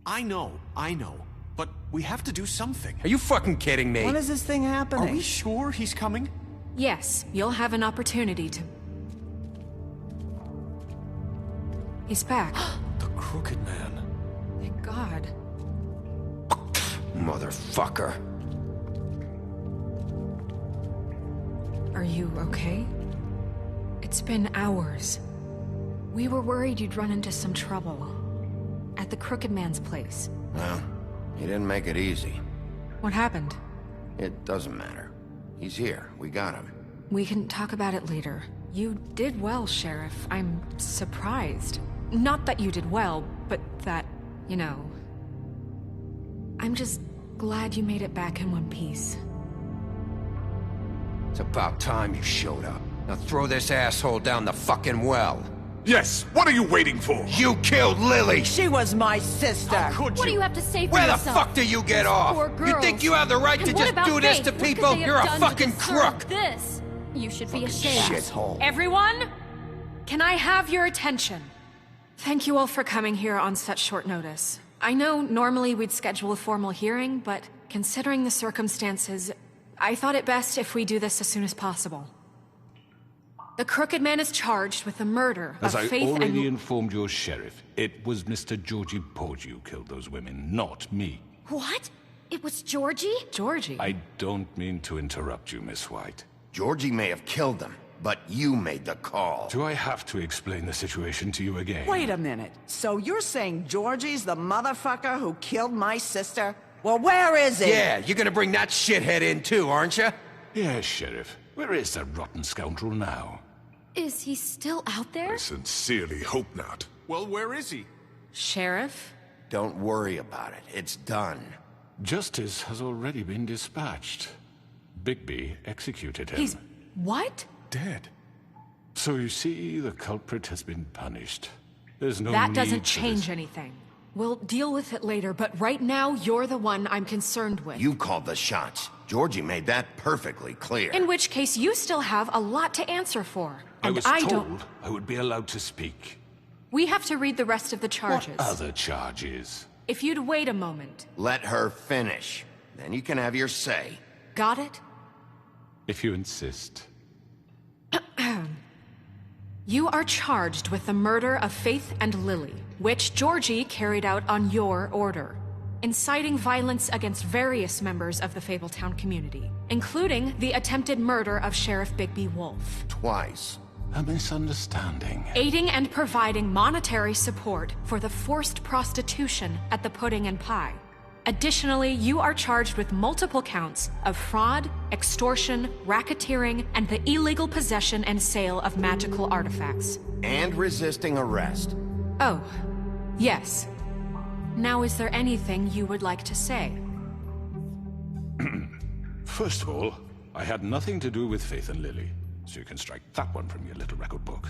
I know. But we have to do something. Are you fucking kidding me? When is this thing happening? Are we sure he's coming? Yes, you'll have an opportunity to... He's back. The Crooked Man. Thank God. Motherfucker. Are you okay? It's been hours. We were worried you'd run into some trouble. At the Crooked Man's place. Well, he didn't make it easy. What happened? It doesn't matter. He's here. We got him. We can talk about it later. You did well, Sheriff. I'm surprised. Not that you did well, but that, you know... I'm just glad you made it back in one piece. It's about time you showed up. Now throw this asshole down the fucking well. Yes, what are you waiting for? You killed Lily! She was my sister. How could you? What do you have to say for Where the yourself? fuck do you get off? Poor You think girls. you have the right And to what just about do this Faith? to What could people? they have You're a done to fucking deserve crook! This. You should be ashamed. Shithole. Everyone? Can I have your attention? Thank you all for coming here on such short notice. I know normally we'd schedule a formal hearing, but considering the circumstances, I thought it best if we do this as soon as possible. The Crooked Man is charged with the murder As of I Faith already and... informed your sheriff, it was Mr. Georgie Porgy who killed those women, not me. What? It was Georgie? Georgie. I don't mean to interrupt you, Miss White. Georgie may have killed them, but you made the call. Do I have to explain the situation to you again? Wait a minute. So you're saying Georgie's the motherfucker who killed my sister? Well, where is he? Yeah, you're gonna bring that shithead in too, aren't you? Yes, Sheriff. Where is that rotten scoundrel now? Is he still out there? I sincerely hope not. Well, where is he? Sheriff? Don't worry about it. It's done. Justice has already been dispatched. Bigby executed him. He's... what? dead. So you see, the culprit has been punished. There's no That need doesn't for change this. anything. We'll deal with it later, but right now, you're the one I'm concerned with. You called the shots. Georgie made that perfectly clear. In which case, you still have a lot to answer for. I And was don't... told I would be allowed to speak. We have to read the rest of the charges. What other charges? If you'd wait a moment. Let her finish. Then you can have your say. Got it? If you insist. You are charged with the murder of Faith and Lily, which Georgie carried out on your order, inciting violence against various members of the Fabletown community, including the attempted murder of Sheriff Bigby Wolf, Twice. A misunderstanding. aiding and providing monetary support for the forced prostitution at the Pudding and Pie. Additionally, you are charged with multiple counts of fraud, extortion, racketeering, and the illegal possession and sale of magical artifacts. And resisting arrest. Oh, yes. Now, is there anything you would like to say? First of all, I had nothing to do with Faith and Lily, so you can strike that one from your little record book.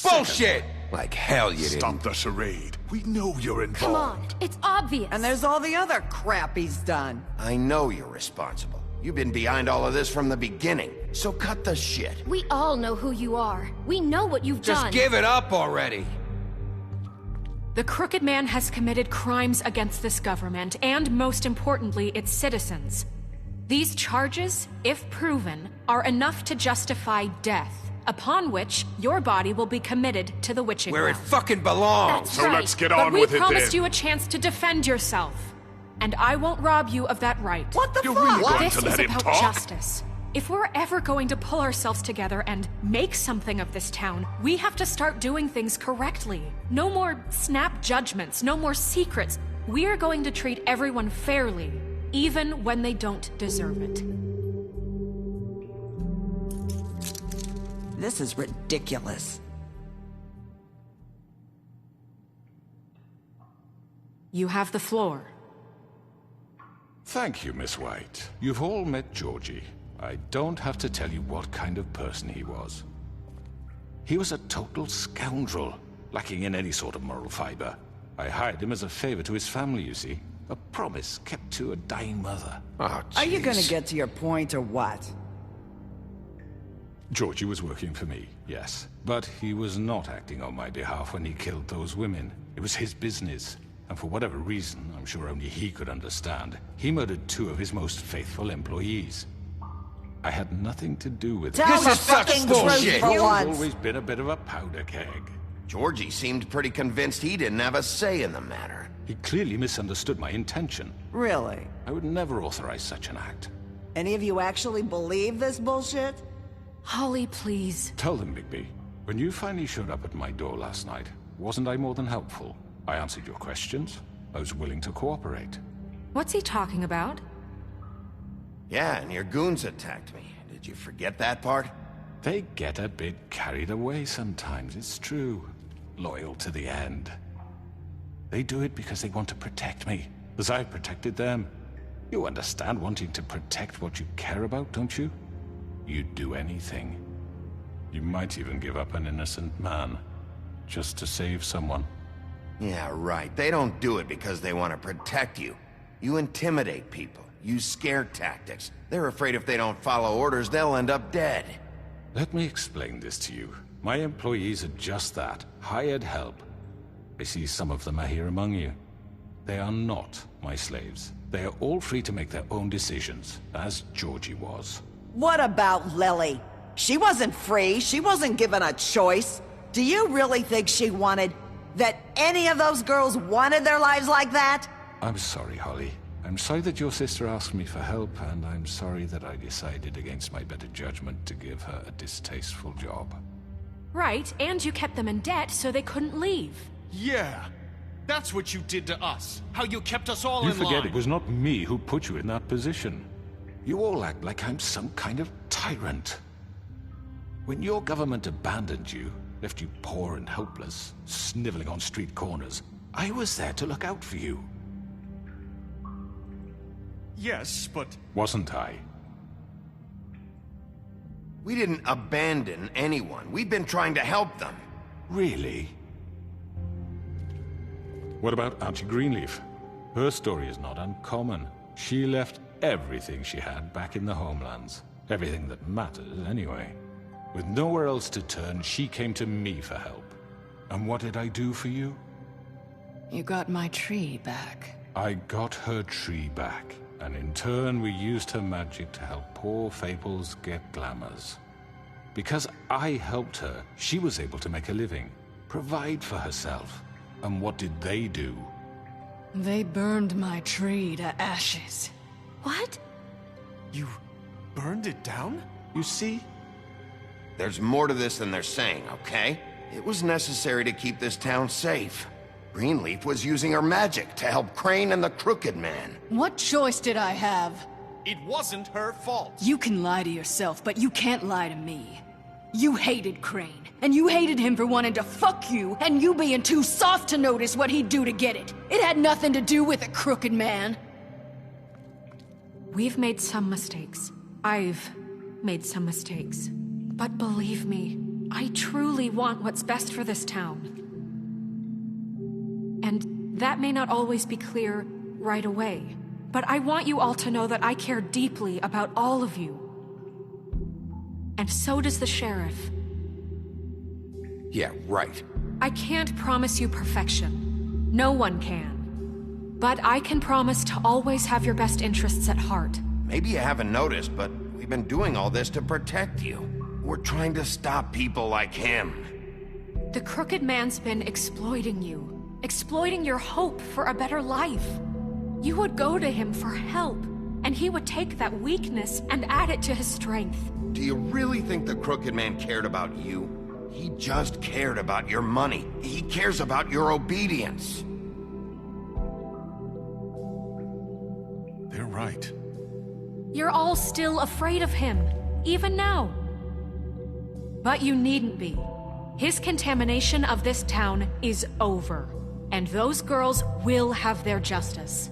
Bullshit! Like hell you didn't. Stop the charade. We know you're involved. Come on, it's obvious. And there's all the other crap he's done. I know you're responsible. You've been behind all of this from the beginning. So cut the shit. We all know who you are. We know what you've Just done. give it up already. The Crooked Man has committed crimes against this government, and most importantly, its citizens. These charges, if proven, are enough to justify death, upon which your body will be committed to the witching Where it well. fucking belongs. That's right. get But we promised you a chance to defend yourself, and I won't rob you of that right. What the You're fuck? really going This to is let him about talk? justice. If we're ever going to pull ourselves together and make something of this town, we have to start doing things correctly. No more snap judgments, no more secrets. We are going to treat everyone fairly, even when they don't deserve it. This is ridiculous. You have the floor. Thank you, Miss White. You've all met Georgie. I don't have to tell you what kind of person he was. He was a total scoundrel, lacking in any sort of moral fiber. I hired him as a favor to his family, you see. A promise kept to a dying mother. Oh, Are you gonna jeez. get to your point or what? Georgie was working for me, yes. But he was not acting on my behalf when he killed those women. It was his business. And for whatever reason, I'm sure only he could understand, he murdered 2 of his most faithful employees. I had nothing to do with it. Tell the is such fucking truth bullshit. for He's once. always been a bit of a powder keg. Georgie seemed pretty convinced he didn't have a say in the matter. He clearly misunderstood my intention. Really? I would never authorize such an act. Any of you actually believe this bullshit? Holly, please. Tell them, Bigby. When you finally showed up at my door last night, wasn't I more than helpful? I answered your questions. I was willing to cooperate. What's he talking about? Yeah, and your goons attacked me. Did you forget that part? They get a bit carried away sometimes, it's true. Loyal to the end. They do it because they want to protect me, as I protected them. You understand wanting to protect what you care about, don't you? You'd do anything. You might even give up an innocent man, just to save someone. Yeah, right. They don't do it because they want to protect you. You intimidate people, use scare tactics. They're afraid if they don't follow orders, they'll end up dead. Let me explain this to you. My employees are just that, hired help. I see some of them are here among you. They are not my slaves. They are all free to make their own decisions, as Georgie was. What about Lily? She wasn't free. She wasn't given a choice. Do you really think she wanted... that any of those girls wanted their lives like that? I'm sorry, Holly. I'm sorry that your sister asked me for help, and I'm sorry that I decided against my better judgment to give her a distasteful job. Right, and you kept them in debt so they couldn't leave. Yeah. That's what you did to us. How you kept us all You in line. forget it was not me who put you in that position. You all act like I'm some kind of tyrant. When your government abandoned you, left you poor and helpless, sniveling on street corners, I was there to look out for you. Yes, but... Wasn't I? We didn't abandon anyone. We've been trying to help them. Really? What about Auntie Greenleaf? Her story is not uncommon. She left everything she had back in the homelands. Everything that matters, anyway. With nowhere else to turn, she came to me for help. And what did I do for you? You got my tree back. I got her tree back, and in turn we used her magic to help poor Fables get glamours. Because I helped her, she was able to make a living, provide for herself. And what did they do? They burned my tree to ashes. What? You burned it down? You see? There's more to this than they're saying, okay? It was necessary to keep this town safe. Greenleaf was using her magic to help Crane and the Crooked Man. What choice did I have? It wasn't her fault. You can lie to yourself, but you can't lie to me. You hated Crane, and you hated him for wanting to fuck you, and you being too soft to notice what he'd do to get it. It had nothing to do with the Crooked Man. We've made some mistakes. I've made some mistakes. But believe me, I truly want what's best for this town. And that may not always be clear right away, but I want you all to know that I care deeply about all of you. And so does the sheriff. Yeah, right. I can't promise you perfection. No one can. But I can promise to always have your best interests at heart. Maybe you haven't noticed, but we've been doing all this to protect you. We're trying to stop people like him. The Crooked Man's been exploiting you. Exploiting your hope for a better life. You would go to him for help, and he would take that weakness and add it to his strength. Do you really think the Crooked Man cared about you? He just cared about your money. He cares about your obedience. They're right. You're all still afraid of him, even now. But you needn't be. His contamination of this town is over, and those girls will have their justice.